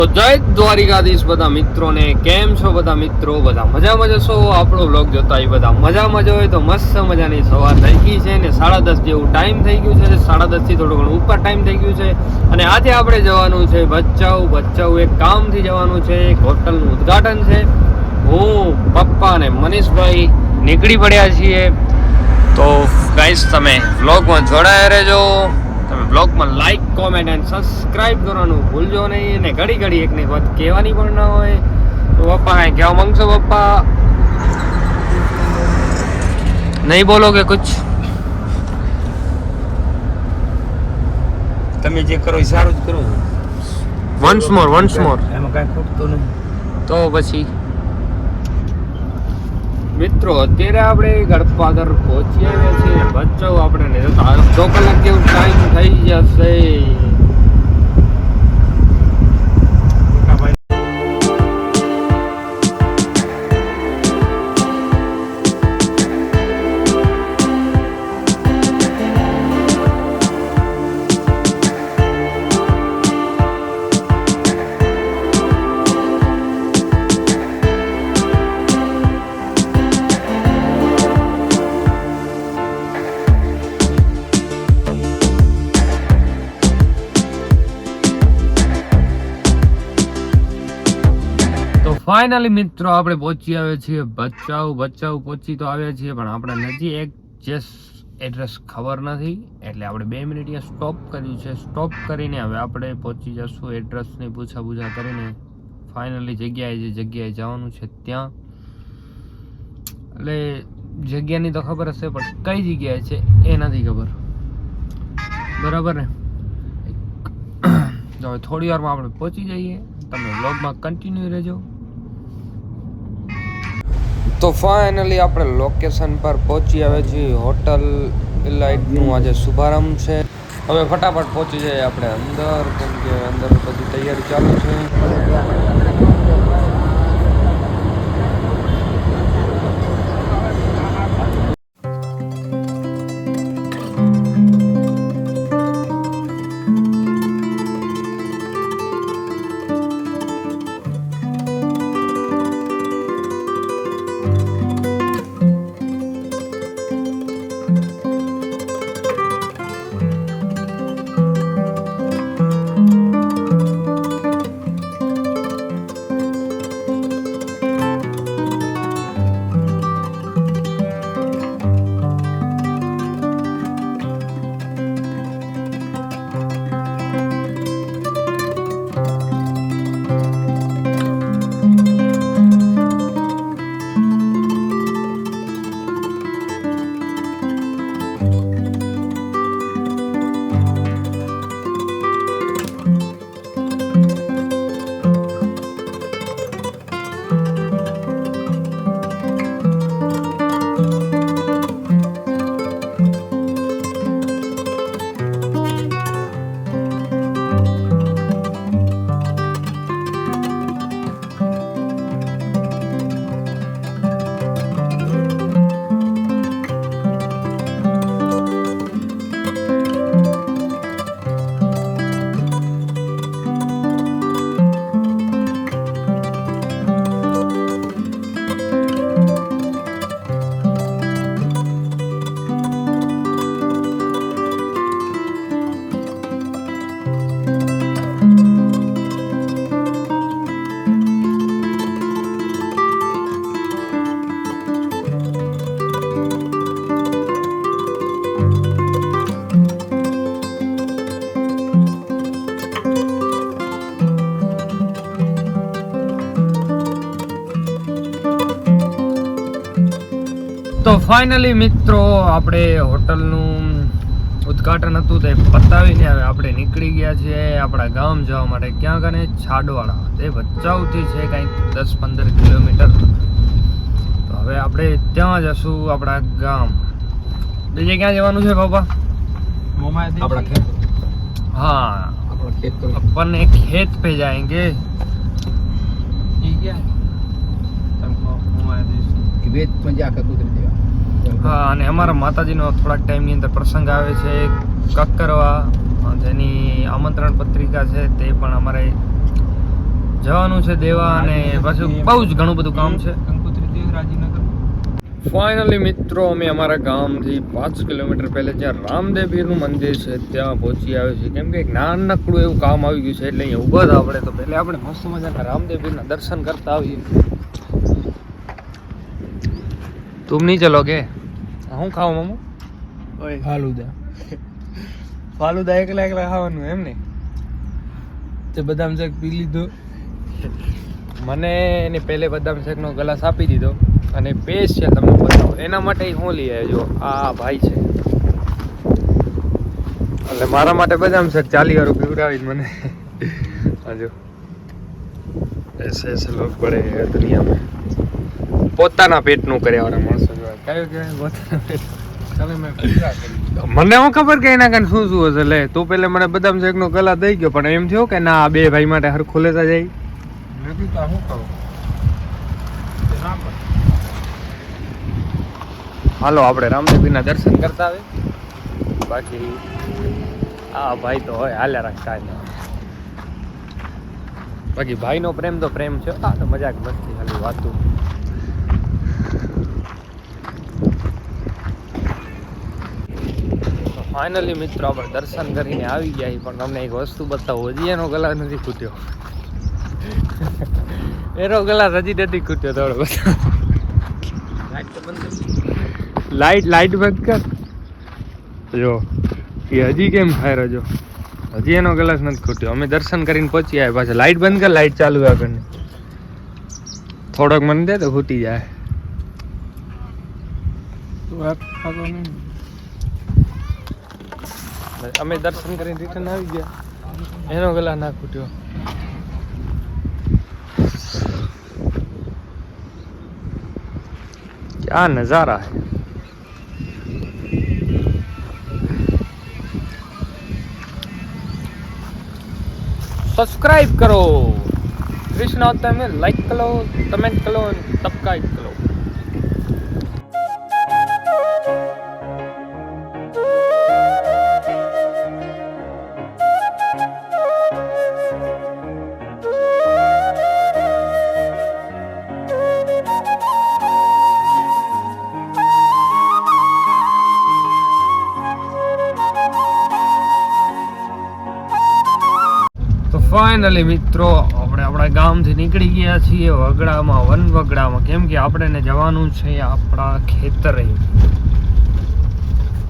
તો જય દ્વારિકાધીશ બધા મિત્રોને. કેમ છો બધા મિત્રો? બધા મજામાં જશો? આપણો વ્લોગ જોતા એ બધા મજામાં જ હોય તો મસ્ત મજાની સવાર થઈ ગઈ છે ને 10:30 જેવું ટાઈમ થઈ ગયું છે. 10:30 થી થોડું ઘણું ઉપર ટાઈમ થઈ ગયું છે અને આજે આપણે જવાનું છે ભચાઉ એક કામથી જવાનું છે. એક હોટલનું ઉદ્ઘાટન છે. હું પપ્પા અને મનીષભાઈ નીકળી પડ્યા છીએ. તો ગાઈસ તમે વ્લોગમાં જોડાયા રહેજો. તમે બ્લોગમાં લાઈક કોમેન્ટ એન્ડ સબસ્ક્રાઇબ કરવાનું ભૂલજો નહીં. અને ઘડી ઘડી એકની વાત કહેવાની પણ ના હોય. તો પપ્પા કાંઈ કહેવા માંગશો? પપ્પા નહીં બોલો કે કુછ? તમે જે કરો એ સારું જ કરો. વન્સ મોર એમાં કાંઈ ખૂટતું નહીં. તો પછી મિત્રો અત્યારે આપણે ગડપાદર પહોંચી આવ્યા છીએ. ભચાઉ આપણે અડધો કલાક જેવું ટાઈમ થઈ જશે. ફાઇનલી મિત્રો આપણે પહોંચી આવ્યા છીએ ભચાઉ પહોંચી તો આવ્યા છીએ, પણ આપણે નજી એડ્રેસ ખબર નથી એટલે આપણે 2 મિનિટ અહીંયા સ્ટોપ કર્યું છે. સ્ટોપ કરીને હવે આપણે પહોંચી જશું એડ્રેસની પૂછા કરીને ફાઇનલી જગ્યાએ જવાનું છે ત્યાં. એટલે જગ્યાની તો ખબર હશે પણ કઈ જગ્યાએ છે એ નથી ખબર. બરાબર ને? તો હવે થોડી વારમાં આપણે પહોંચી જઈએ. તમે વ્લોગમાં કન્ટિન્યુ રહેજો. તો ફાઇનલી આપણે લોકેશન પર પહોંચી આવ્યા છીએ. હોટલ ઇલાઇટનું આજે શુભારંભ છે. હવે ફટાફટ પહોંચી જઈએ આપણે અંદર, કેમ કે અંદર બધી તૈયારી ચાલુ છે. તો ફાઇનલી મિત્રો આપણે હોટલનું ઉદ્ઘાટન હતું તે પતાવીને હવે આપણે નીકળી ગયા છીએ આપણા ગામ જવા માટે. ક્યાં કને? છાડવાડા. તે ભચાઉથી છે કંઈક 10-15 કિલોમીટર. તો હવે આપણે ત્યાં જશું આપણા ગામ. બીજે ક્યાં જવાનું છે પપ્પા? આપણા ખેત. हाँ આપણા ખેત તો अपन एक खेत पे जाएंगे. ठीक है तुमको घुमा देंगे कि वेद में जाकर गुजर देगा. હા, અને અમારા માતાજીનો થોડાક ટાઈમની અંદર પ્રસંગ આવે છે કક્કરવા, જેની આમંત્રણ પત્રિકા છે તે પણ અમારે જવાનું છે દેવા અને પાછું બહુ જ ઘણું બધું કામ છે. કંકોત્રી દેવ રાજીનગર. ફાઇનલી મિત્રો અમે અમારા ગામથી 5 કિલોમીટર પહેલે જ્યાં રામદેવ પીરનું મંદિર છે ત્યાં પહોંચી આવ્યો છે. કેમ કે એક નાનકડું એવું કામ આવી ગયું છે એટલે અહીંયા ઊભા હતા આપણે. તો પહેલે આપણે મસ્ત મજાના રામદેવ પીરના દર્શન કરતા આવીએ. તુમ નહીં ચલો કે હું ખાવ મામુ? ઓય ફાલુદા. ફાલુદા એકલા એકલા ખાવાનું એમ ને? તે બદામ શેક પી લીધો. મને એને પહેલે બદામ શેકનો ગ્લાસ આપી દીધો અને સ્પેશિયલ તમને બતાવો એના માટે હું લઈ આવ્યો. આ ભાઈ છે એટલે મારા માટે બદામ શેક 40 રૂપિયા પીવડાવી મને. હજુ એસે લોગ બડે દુનિયા में પોતાના પેટનું કર્યાવાળા માણસો જોવા કયું કહેવાય પોતાના પેટ. ચાલે મેં પૂરા કરી. મને હું ખબર કે એના કારણે શું શું હશે. લે તું પેલે મને બદામ શેકનો ગલા દઈ ગયો પણ એમ થયો કે ના આ બે ભાઈ માટે હરખું લેતા જાય. નથી તો હું કહું. હાલો આપણે રામદેવપીરના દર્શન કરતા આવે. બાકી આ ભાઈ તો હોય હાલ્યા રાખતા જ. બાકી ભાઈનો પ્રેમ તો પ્રેમ છે. આ તો મજાક મસ્તી ખાલી વાતું. ફાઇનલી મિત્રો આપણે દર્શન કરીને આવી ગયા પણ તમને એક વસ્તુ બતાવું. હજી એનો ગલા નથી ખૂટ્યો. એનો ગ્લાસ હજી નથી ખૂટ્યો. થોડો બતાવો. લાઈટ બંધ કર. જો એ હજી કેમ ખાઈ રહ્યો. હજી એનો ગ્લાસ નથી ખૂટ્યો. અમે દર્શન કરીને પહોંચી આવ્યા. પાછા લાઈટ બંધ કર. લાઈટ ચાલુ આગળ થોડોક મને દે તો ખૂટી જાય. અમે દર્શન કરીને રિટર્ન આવી ગયા. એનો ગ્લાસ ના ખૂટ્યો. क्या नज़ारा है. सब्सक्राइब करो. कृष्ण होता है लाइक करो, कमेंट करो, सब्सक्राइब करो. ફાઇનલી મિત્રો આપણે આપણા ગામથી નીકળી ગયા છીએ વગડામાં, વનવગડામાં. કેમ કે આપણે જવાનું છે આપણા ખેતરે.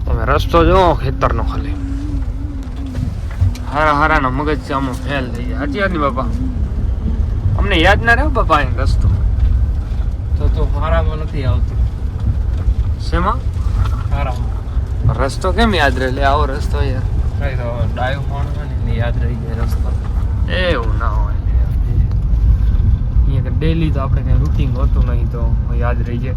તમે રસ્તો જોવો ખેતરનો ખાલી હારાના મગજ છે આમાં ફેલ થઈ ગયા. સાચી વાત ને બાપા? અમને યાદ ના રહ્યો બાપા એ રસ્તો તો હારામાં નથી આવતું. શેમાં હારામાં રસ્તો કેમ યાદ રહે? લે આવો રસ્તો યાર. કઈ તો ડાયો માણસ હોય ને યાદ રહી જાય રસ્તો. એવું ના હોય. અહીંયા ડેલી તો આપણે કઈ રૂટિંગ હોતું નહીં તો યાદ રહી જાય.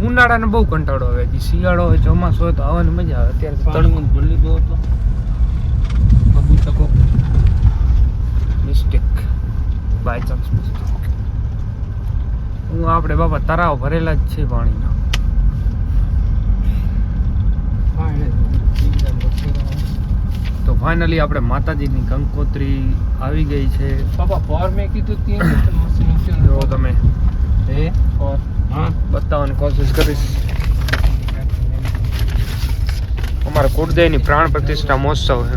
ઉનાળાને બહુ કંટાળો આવે. શિયાળો હોય ચોમાસું હોય તો આવવાની મજા આવે. અત્યારે તળમું ભરી લીધો હતો. કબૂલ શકો મિસ્ટેક, બાય ચાન્સ મિસ્ટેક. હું આપણે બાપા તરાવ ભરેલા જ છે પાણીના. તો ફાઇનલી આપણે માતાજીની કંકોત્રી આવી ગઈ છે. બાપા પર મેં કીધું ત્યાં જો તમે એ પર હા બતાવવાની કોશિશ કરીશ. અમારા કુળદેવની પ્રાણ પ્રતિષ્ઠા મહોત્સવ છે.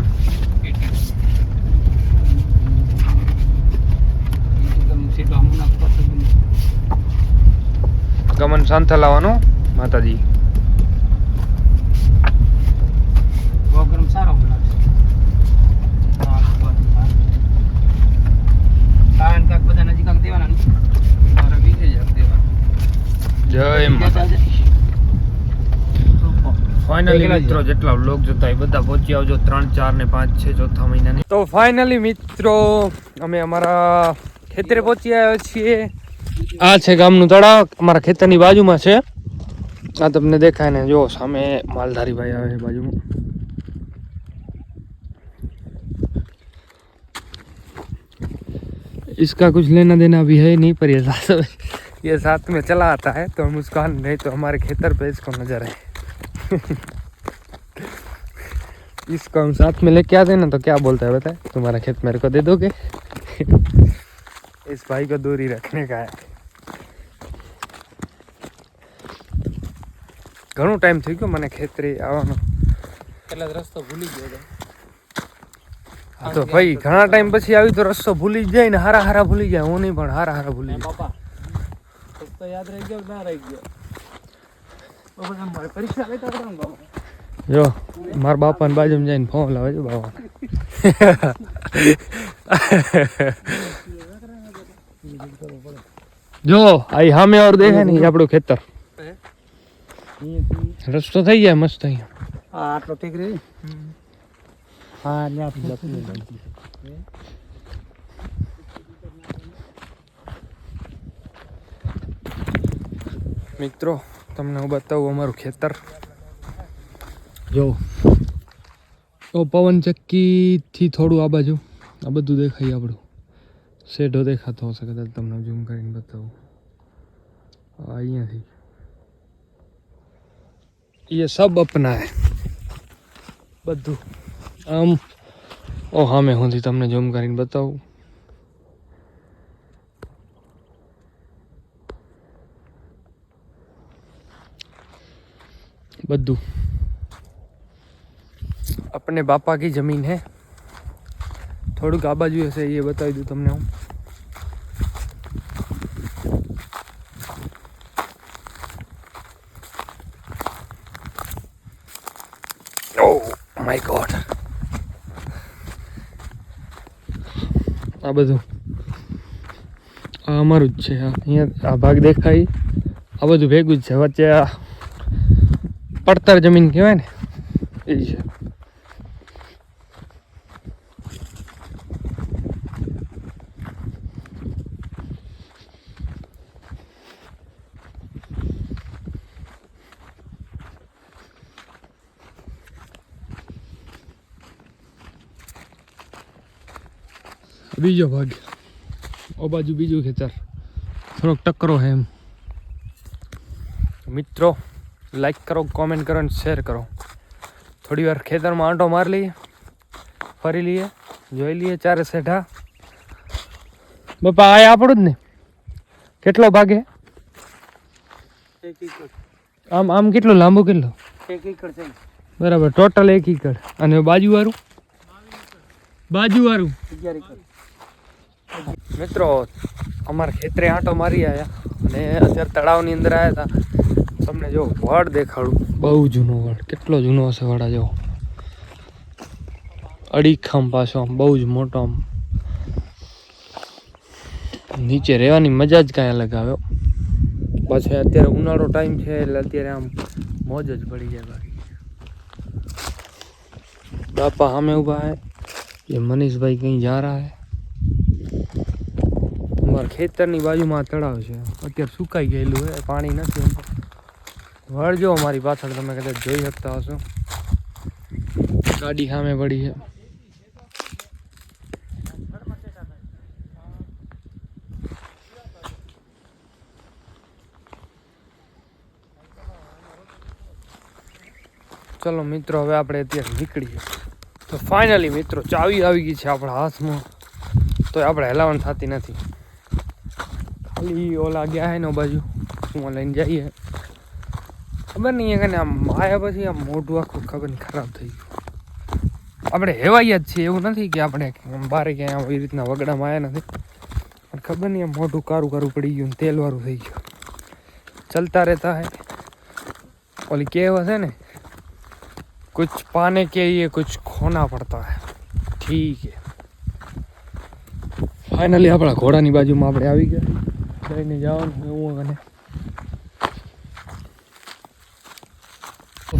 ગમન શાંત લાવવાનું માતાજી. પ્રોગ્રામ સારો બનાવશે. કારણ કે બધા નજીક આમ દેવાના ને મારા 20000 દેવાના. જય માતાજી. ફાઇનલી મિત્રો જેટલા વ્લોગ જોતા એ બધા પહોંચી આવજો. 3, 4 ને 5, 6 ચોથા મહિનાની. તો ફાઇનલી મિત્રો અમે અમારા ખેતરે પહોંચી આવ્યા છીએ. આ છે ગામનું તળાવ, અમારા ખેતરની બાજુમાં છે. આ તમને દેખાય ને, જો સામે માલધારી ભાઈ આવે બાજુમાં. इसका कुछ लेना देना अभी है नहीं, पर ये साथ में चला आता है तो हम उसका नहीं तो हमारे खेतर पे इसको नजर है. इसको हम साथ में लेके आते हैं ना तो क्या बोलता है बताए, तुम्हारा खेत मेरे को दे दोगे. इस भाई को दूरी रखने का है. ઘણો ટાઈમ થઈ ગયો મને ખેતરે આવવાનો. એટલે રસ્તો ભૂલી ગયો હતો. હા તો ભાઈ ઘણા ટાઈમ પછી આવી તો રસ્તો ભૂલી જાય ને હારા ભૂલી જાય. હું નહીં પણ હારા ભૂલી જાય. બાપા તો યાદ રહી ગયો ના રહી ગયો. બાપા મારે પરીક્ષા લેતા હતા ને બાપા. જો મારા બાપાને બાજુમાં જઈને ફોન લાવે છે બાપા. જો આઈ સામે ઓર દેખે ને ઈ આપણું ખેતર. રસ્તો થઈ જાય મસ્ત અહીંયા. હા આટલો ઠીક રહી. હા મિત્રો તમને હું બતાવું અમારું ખેતર. જો તો પવન ચક્કીથી થોડું આ બાજુ આ બધું દેખાય આપણું. શેઢો દેખાતો હશે કદાચ તમને ઝૂમ કરીને બતાવું. અહીંયાથી ये सब अपना है બધું. આમ ઓ હા મેં હું તમને ઝૂમ કરીને બતાવું. બધું अपने बापा की जमीन है. થોડુંક આ બાજુ હશે એ બતાવી દઉં તમને હું. માય ગોડ આ બધું આ અમારું જ છે. અહીંયા આ ભાગ દેખાય આ બધું ભેગું જ છે. વચ્ચે આ પડતર જમીન કહેવાય ને એ છે. બીજો ભાગ ઓ બાજુ બીજું ખેતર થોડોક ટકરો હે એમ. મિત્રો લાઈક કરો, કોમેન્ટ કરો અને શેર કરો. થોડી વાર ખેતરમાં આંટો મારી લઈએ, ફરી લઈએ, જોઈ લઈએ ચારે સેઠા. બાપા આ આપણું જ ને. કેટલો ભાગે? આમ આમ કેટલું લાંબુ કેટલું? 1 એકર છે બરાબર. Total 1 acre. અને બાજુવાળું 11 એકર. મિત્રો અમારા ખેતરે આંટો મારી આવ્યા અને અત્યારે તળાવની અંદર આવ્યા હતા. તમને જો વડ દેખાડું. બહુ જૂનો વડ. કેટલો જૂનો હશે વડા જેવો. અડીખમ પાછો આમ બહુ જ મોટો. આમ નીચે રહેવાની મજા જ કાંઈ અલગ આવ્યો. પાછો અત્યારે ઉનાળો ટાઈમ છે એટલે અત્યારે આમ મોજ જ પડી જાય. બાકી બાપા સામે ઊભા હે. ये मनीष भाई कहीं जा रहा है. અમારા ખેતરની બાજુમાં તળાવ છે. અત્યારે સુકાઈ ગયેલું છે, પાણી નથી. વળ જો અમારી પાછળ તમે કદાચ જોઈ શકતા હશો. ગાડી સામે પડી છે. ચલો મિત્રો હવે આપણે અત્યારે નીકળીએ. તો ફાઇનલી મિત્રો ચાવી આવી ગઈ છે આપણા હાથમાં. તો આપણે હલાવણ થતી નથી. ખાલી ઓલા ગયા હે ને બાજુ હું લઈને જઈએ. ખબર નહીં કે આમ આયા પછી આમ મોઢું આખું ખબર નહીં ખરાબ થઈ ગયું. આપણે હેવાયા જ છીએ. એવું નથી કે આપણે બારે ક્યાંય આવી રીતના વગડામાં આવ્યા નથી. પણ ખબર નહીં આમ મોઢું કારું પડી ગયું, તેલવાળું થઈ ગયું. ચલતા રહેતા હે. ઓલી કહેવત છે ને, कुछ पाने के लिए कुछ खोना पड़ता है. ठीक है. फाइनली આપણા ઘોડાની બાજુમાં આપણે આવી ગયા. લઈને જવાનું એવું અને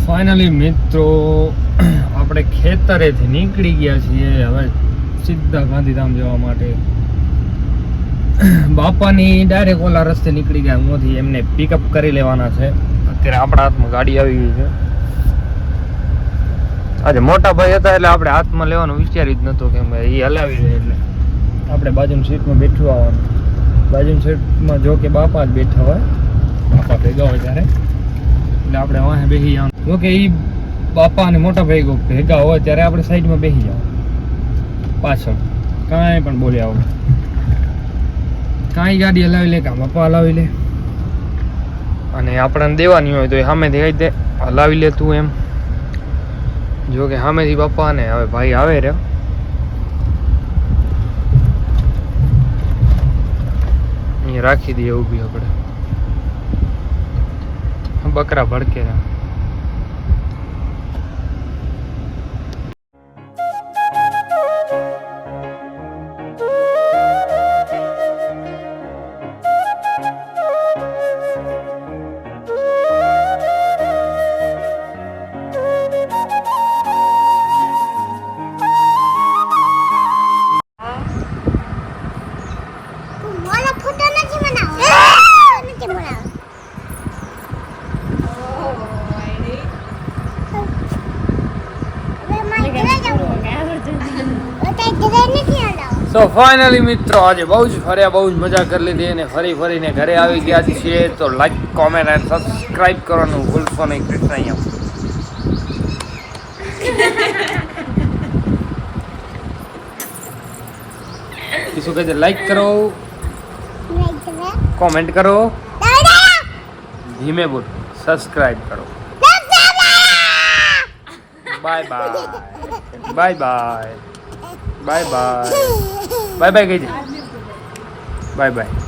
ફાઇનલી મિત્રો આપણે ખેતરેથી નીકળી ગયા છીએ. હવે સીધા ગાંધીધામ જવા માટે. બાપાની ડાયરેક્ટ ઓલા રસ્તે નીકળી ગયા. મોથી એમને પિકઅપ કરી લેવાના છે. અત્યારે આપણા હાથમાં ગાડી આવી ગઈ છે. આજે મોટા ભાઈ હતા એટલે આપણે હાથમાં લેવાનું વિચારી જ નહોતું કેમ કે એ હલાવી દે એટલે આપણે બાજુની સીટમાં બેઠું આવવાનું. બાજુની સીટમાં જો કે બાપા જ બેઠા હોય, બાપા ભેગા હોય ત્યારે એટલે આપણે વાંહે બેસી જવાનું. જો કે એ બાપા અને મોટા ભાઈ ભેગા હોય ત્યારે આપણે સાઈડમાં બેસી જવાનું પાછળ. કાંઈ પણ બોલ્યા આવું કાંઈ ગાડી હલાવી લે કાં પપ્પા હલાવી લે અને આપણને દેવાની હોય તો એ સામેથી કહી દે હલાવી લે તું એમ જો કે સામેથી પપ્પા ને હવે ભાઈ આવે રે અહીંયા રાખી દઈએ ઊભી આપણે બકરા ભડકે રહ્યા તો ફાઇનલી મિત્રો આજે બહુ જ ફર્યા બહુ જ મજા કરી લીધી અને ફરી ફરીને ઘરે આવી ગયા છીએ તો લાઈક કોમેન્ટ અને સબસ્ક્રાઇબ કરવાનું ભૂલશો નહીં કૃષ્ણ અહીંયા શું કહે છે લાઈક કરો કોમેન્ટ કરો ધીમે બોલ સબસ્ક્રાઇબ કરો bye bye bye bye bye bye bye bye કહી દે બાય બાય